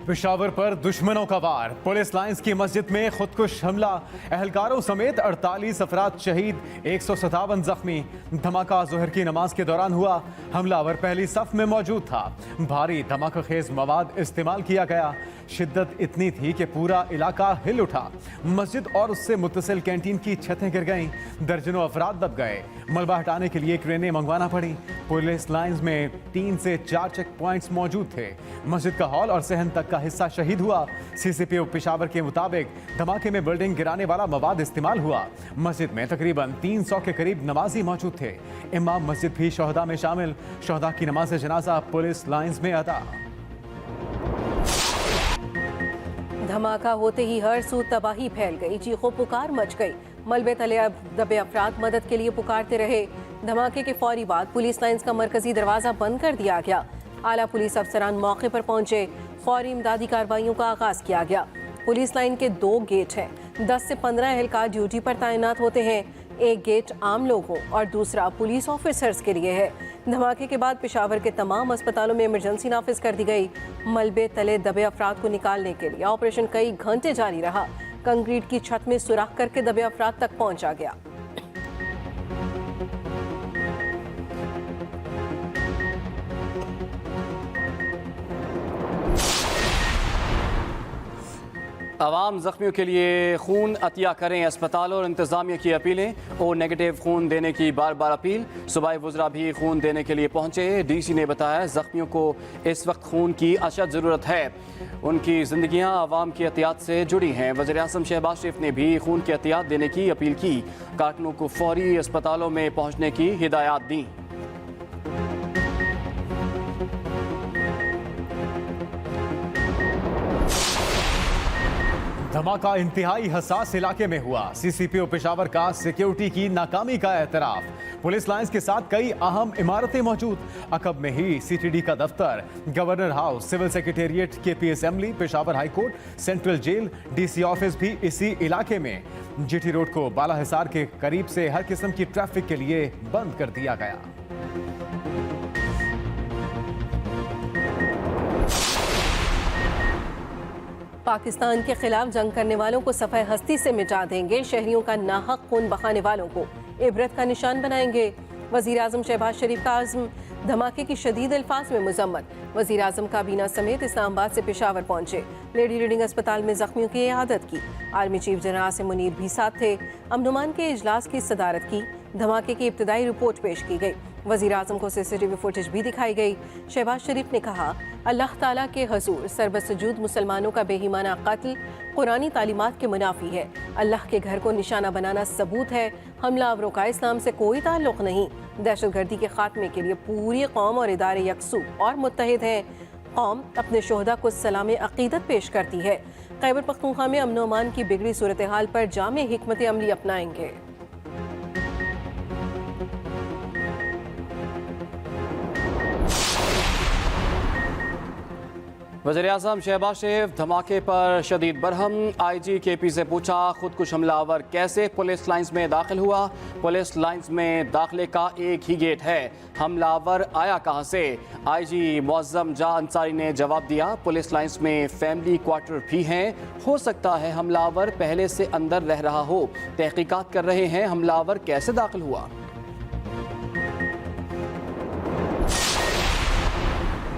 पेशावर पर दुश्मनों का वार, पुलिस लाइंस की मस्जिद में खुदकुश हमला, अहलकारों समेत 48 अफराद शहीद, 157 जख्मी। धमाका जोहर की नमाज के दौरान हुआ। हमलावर पहली सफ में मौजूद था। भारी धमाकेखेज मवाद इस्तेमाल किया गया। शिद्दत इतनी थी कि पूरा इलाका हिल उठा। मस्जिद और उससे मुत्तसिल कैंटीन की छतें गिर गईं। दर्जनों अफराद दब गए। मलबा हटाने के लिए क्रेनें मंगवाना पड़ी। पुलिस लाइंस में 3 से 4 चेक पॉइंट्स मौजूद थे। मस्जिद का हॉल और सहन तक का हिस्सा शहीद हुआ। सीसीपीओ पेशावर के मुताबिक धमाके में बिल्डिंग गिराने वाला मवाद इस्तेमाल हुआ। मस्जिद में तकरीबन 300 के करीब नमाजी मौजूद थे। इमाम मस्जिद भी शोहदा में शामिल। शोहदा की नमाज जनाजा पुलिस लाइंस में अदा। धमाका होते ही हर सू तबाही फैल गई। चीखों पुकार मच गई। मलबे तले दबे अफराद मदद के लिए पुकारते रहे। धमाके के फौरी बाद पुलिस लाइंस का मरकजी दरवाजा बंद कर दिया गया। आला पुलिस अफसरान मौके पर पहुंचे। फौरी इमदादी कार्रवाइयों का आगाज किया गया। पुलिस लाइन के 2 गेट हैं। 10 से 15 एहलकार ड्यूटी पर तैनात होते हैं। एक गेट आम लोगों और दूसरा पुलिस ऑफिसर्स के लिए है। धमाके के बाद पेशावर के तमाम अस्पतालों में इमरजेंसी नाफिज कर दी गई। मलबे तले दबे अफराद को निकालने के लिए ऑपरेशन कई घंटे जारी रहा। कंक्रीट की छत में सुराख करके दबे अफराद तक पहुंचा गया। आवाम जख्मियों के लिए खून अतिया करें। अस्पतालों और इंतजामिया की अपीलें। ओ नेगेटिव खून देने की बार बार अपील। सूबाई वुज़रा भी खून देने के लिए पहुंचे। डीसी ने बताया जख्मियों को इस वक्त खून की अशद ज़रूरत है। उनकी ज़िंदगियां आवाम की एहतियात से जुड़ी हैं। वज़ीर आज़म शहबाज शरीफ ने भी खून की एहतियात देने की अपील की। कारकुनों को फौरी अस्पतालों में पहुँचने की हिदायत दी। धमाका इंतहाई हसास इलाके में हुआ। सीसीपीओ पेशावर का सिक्योरिटी की नाकामी का एतराफ। पुलिस लाइंस के साथ कई अहम इमारतें मौजूद। अकब में ही सीटीडी का दफ्तर, governor house, civil secretariat, KP assembly, Peshawar high court, central jail, DC office भी इसी इलाके में। जीटी रोड को बाला हिसार के करीब से हर किस्म की ट्रैफिक के लिए बंद कर दिया गया। पाकिस्तान के खिलाफ जंग करने वालों को सफ़े हस्ती से मिटा देंगे। शहरियों का नाहक खून बहाने वालों को इबरत का निशान बनाएंगे। वज़ीर आज़म शहबाज शरीफ का आज़म। धमाके की शदीद अल्फाज में मजम्मत। वज़ीर आज़म काबीना समेत इस्लामाबाद से पेशावर पहुंचे। लेडी रीडिंग अस्पताल में जख्मियों की इयादत की। Army chief general Asim Munir भी साथ थे। अमनुमान के इजलास की सदारत की। धमाके की इब्तदाई रिपोर्ट पेश की गई। वज़ीर आज़म को सीसीटीवी फुटेज भी दिखाई गई। शहबाज शरीफ ने कहा, अल्लाह ताला के हजूर सरबसजूद मुसलमानों का बेईमाना कत्ल कुरानी तालीमात के मुनाफी है। अल्लाह के घर को निशाना बनाना सबूत है। हमलावरों का इस्लाम से कोई ताल्लुक़ नहीं। दहशतगर्दी के खात्मे के लिए पूरी कौम और इदारे यकसू और मुत्तहिद हैं। कौम अपने शोहदा को सलाम अक़ीदत पेश करती है। खैबर पख्तूनख्वा में अमन व अमान की बिगड़ी सूरत हाल पर जामे हिकमत अमली अपनाएंगे। वज़ीर आज़म शहबाज शरीफ धमाके पर शदीद बरहम। IG KP से पूछा, खुदकुश हमलावर कैसे पुलिस लाइंस में दाखिल हुआ? पुलिस लाइंस में दाखिले का एक ही गेट है, हमलावर आया कहाँ से? IG मुअज़्ज़म जा अंसारी ने जवाब दिया, पुलिस लाइंस में फैमिली क्वार्टर भी हैं। हो सकता है हमलावर पहले से अंदर रह रहा हो। तहकीकात कर रहे हैं, हमलावर कैसे दाखिल हुआ।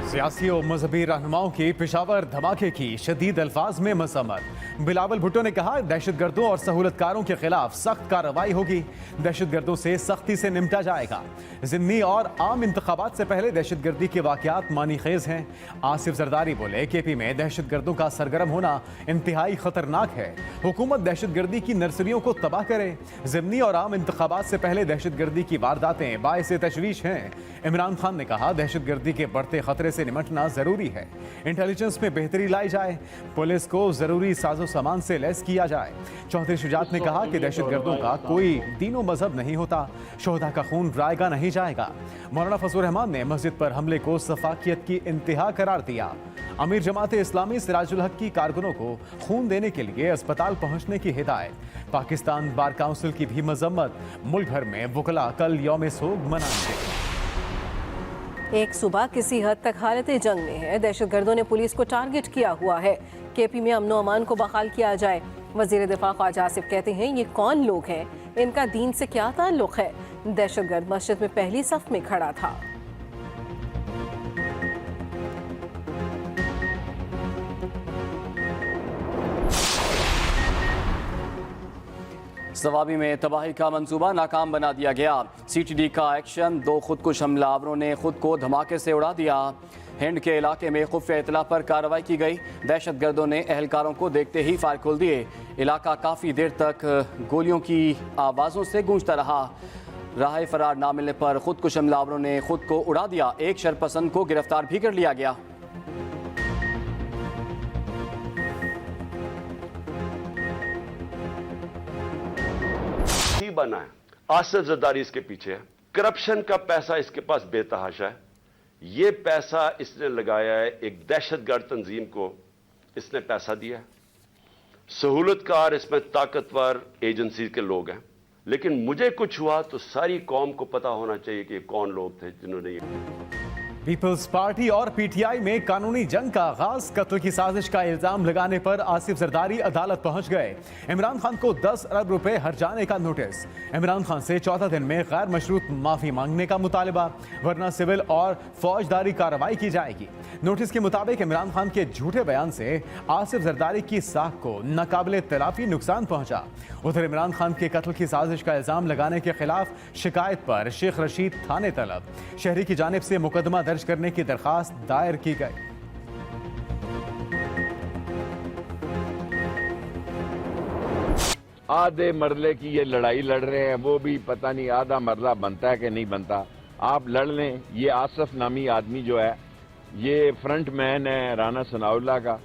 सियासी और मजहबी रहनुमाओं की पेशावर धमाके की शदीद अल्फाज में मजम्मत। बिलावल भुट्टो ने कहा, दहशतगर्दों और सहूलतकारों के खिलाफ सख्त कार्रवाई होगी। दहशतगर्दों से सख्ती से निपटा जाएगा। ज़िमनी और आम इंतखाबात से पहले दहशतगर्दी के वाक़यात मानी खेज हैं। आसिफ जरदारी बोले, KP में दहशतगर्दों का सरगर्म होना इंतहाई खतरनाक है। हुकूमत दहशतगर्दी की नर्सरियों को तबाह करे। ज़िमनी और आम इंतखाबात से पहले दहशतगर्दी की वारदातें बाइस तशवीश हैं। इमरान खान ने कहा, दहशतगर्दी के बढ़ते खतरे से निमटना जरूरी है। इंटेलिजेंस में बेहतरी लाई जाए। पुलिस को जरूरी साजो सामान से लैस किया जाए। चौधरी शुजात ने कहा कि दहशतगर्दों का कोई दीन व मजहब नहीं होता। शोहदा का खून रायगा नहीं जाएगा। मौलाना फजलुर रहमान ने मस्जिद पर हमले को सफाकियत की इंतहा करार दिया। अमीर जमात इस्लामी सिराजुल हक की कारकुनों को खून देने के लिए अस्पताल पहुंचने की हिदायत। पाकिस्तान बार काउंसिल की भी मजम्मत। मुल्क भर में वकला कल यौम सोग मनाएंगे। एक सूबा किसी हद तक हालत जंग में है। दहशतगर्दों ने पुलिस को टारगेट किया हुआ है। केपी में अमनो अमान को बहाल किया जाए। वजीर दिफा ख्वाजा आसिफ कहते हैं, ये कौन लोग हैं, इनका दीन से क्या ताल्लुक है। दहशतगर्द मस्जिद में पहली सफ में खड़ा था। सवाबी में तबाही का मंसूबा नाकाम बना दिया गया। CTD का एक्शन, 2 खुदकुश हमलावरों ने खुद को धमाके से उड़ा दिया। हिंड के इलाके में खुफिया इतला पर कार्रवाई की गई। दहशतगर्दों ने एहलकारों को देखते ही फायर खोल दिए। इलाका काफ़ी देर तक गोलियों की आवाज़ों से गूंजता रहा। राह फरार ना मिलने पर खुदकुश हमलावरों ने खुद को उड़ा दिया। एक शरपसंद को गिरफ्तार भी कर लिया गया। बना है, आसिफ जरदारी इसके पीछे है, करप्शन का पैसा इसके पास बेतहाशा है। ये पैसा इसने लगाया है, एक दहशतगर्द तंजीम को इसने पैसा दिया है। सहूलतकार इसमें ताकतवर एजेंसी के लोग हैं, लेकिन मुझे कुछ हुआ तो सारी कौम को पता होना चाहिए कि कौन लोग थे जिन्होंने ये। पीपल्स पार्टी और PTI में कानूनी जंग का आगाज। कत्ल की साजिश का इल्जाम लगाने पर आसिफ जरदारी अदालत पहुंच गए। इमरान खान को 10 अरब रुपए हर्जाने का नोटिस। इमरान खान से 14 दिन में गैर मशरूत माफी मांगने का मुतालबा, वरना सिविल और फौजदारी कार्रवाई की जाएगी। नोटिस के मुताबिक इमरान खान के झूठे बयान से आसिफ जरदारी की साख को नाकाबिले तलाफी नुकसान पहुंचा। उधर इमरान खान के कत्ल की साजिश का इल्जाम लगाने के खिलाफ शिकायत पर शेख रशीद थाने तलब। शहरी की जानिब से मुकदमा दर्ज करने की दरखास्त दायर की गई। आधे मरले की ये लड़ाई लड़ रहे हैं, वो भी पता नहीं आधा मरला बनता है कि नहीं बनता। आप लड़ लें। ये आसिफ नामी आदमी जो है, ये फ्रंट मैन है राना सनाउल्लाह का,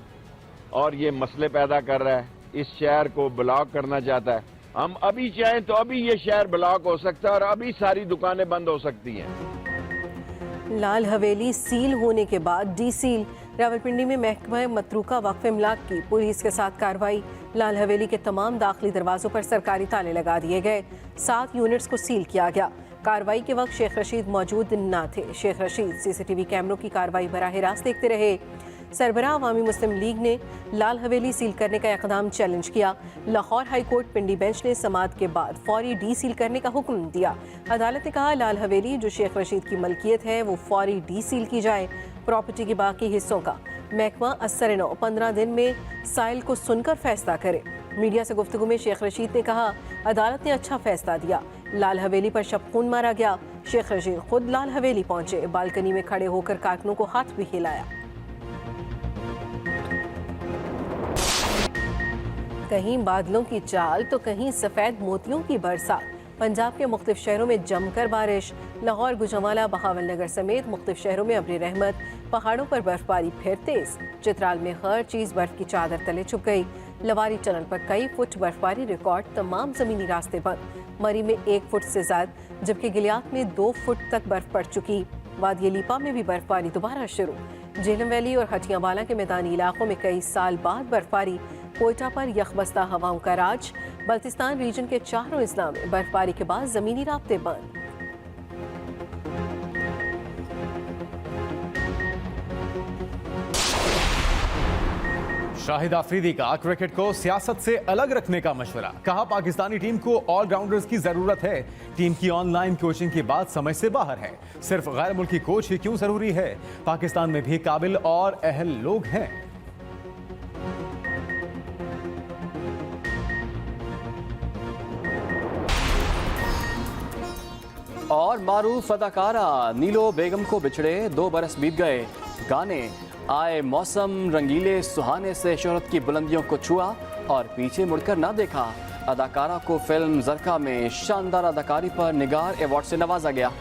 और ये मसले पैदा कर रहा है। इस शहर को ब्लॉक करना चाहता है। हम अभी चाहें तो अभी ये शहर ब्लॉक हो सकता है और अभी सारी दुकानें बंद हो सकती हैं। लाल हवेली सील होने के बाद डी सील। रावलपिंडी में महकमा मतरूका वक्फ इमलाक की पुलिस के साथ कार्रवाई। लाल हवेली के तमाम दाखिली दरवाजों पर सरकारी ताले लगा दिए गए। 7 यूनिट्स को सील किया गया। कार्रवाई के वक्त शेख रशीद मौजूद न थे। शेख रशीद CCTV कैमरों की कार्रवाई बराह रास्त देखते रहे। सरबराह अवामी मुस्लिम लीग ने लाल हवेली सील करने का इक़दाम चैलेंज किया। लाहौर हाई कोर्ट पिंडी बेंच ने समाअत के बाद फौरी डी सील करने का हुक्म दिया। अदालत ने कहा, लाल हवेली जो शेख रशीद की मलकियत है वो फौरी डी सील की जाए। प्रॉपर्टी के बाकी हिस्सों का महकमा असर-ए-नौ 15 दिन में साइल को सुनकर फैसला करे। मीडिया से गुफ्तगू में शेख रशीद ने कहा, अदालत ने अच्छा फैसला दिया। लाल हवेली पर शबखून मारा गया। शेख रशीद खुद लाल हवेली पहुंचे। बालकनी में खड़े होकर कारकुनों को हाथ भी हिलाया। कहीं बादलों की चाल तो कहीं सफेद मोतियों की बरसात। पंजाब के मुख्तलिफ शहरों में जमकर बारिश। लाहौर, गुजरांवाला, बहावलनगर समेत मुख्तलिफ शहरों में अब्र रहमत। पहाड़ों पर बर्फबारी फिर तेज। चित्राल में हर चीज बर्फ की चादर तले छुप गई। लवारी टनल पर कई फुट बर्फबारी रिकॉर्ड। तमाम जमीनी रास्ते बंद। मरी में 1 फुट से ज्यादा, जबकि गिलियात में 2 फुट तक बर्फ पड़ चुकी। वादी लीपा में भी बर्फबारी दोबारा शुरू। झेलम वैली और हटियावाला के मैदानी इलाकों में कई साल बाद बर्फबारी। कोयटा पर यखबस्ता हवाओं का राज। बल्तिस्तान रीजन के 4 अजला में बर्फबारी के बाद जमीनी रास्ते बंद। शाहिद आफरीदी का क्रिकेट को सियासत से अलग रखने का मशवरा। कहा, पाकिस्तानी टीम को ऑलराउंडर्स की जरूरत है। टीम की ऑनलाइन कोचिंग की बात समझ से बाहर है। सिर्फ गैर मुल्की कोच ही क्यों जरूरी है? पाकिस्तान में भी काबिल और अहल लोग हैं। और मारूफ अदाकारा नीलो बेगम को बिछड़े 2 बरस बीत गए। गाने आए मौसम रंगीले सुहाने से शोहरत की बुलंदियों को छुआ और पीछे मुड़कर ना देखा। अदाकारा को फिल्म जरका में शानदार अदाकारी पर निगार अवार्ड से नवाजा गया।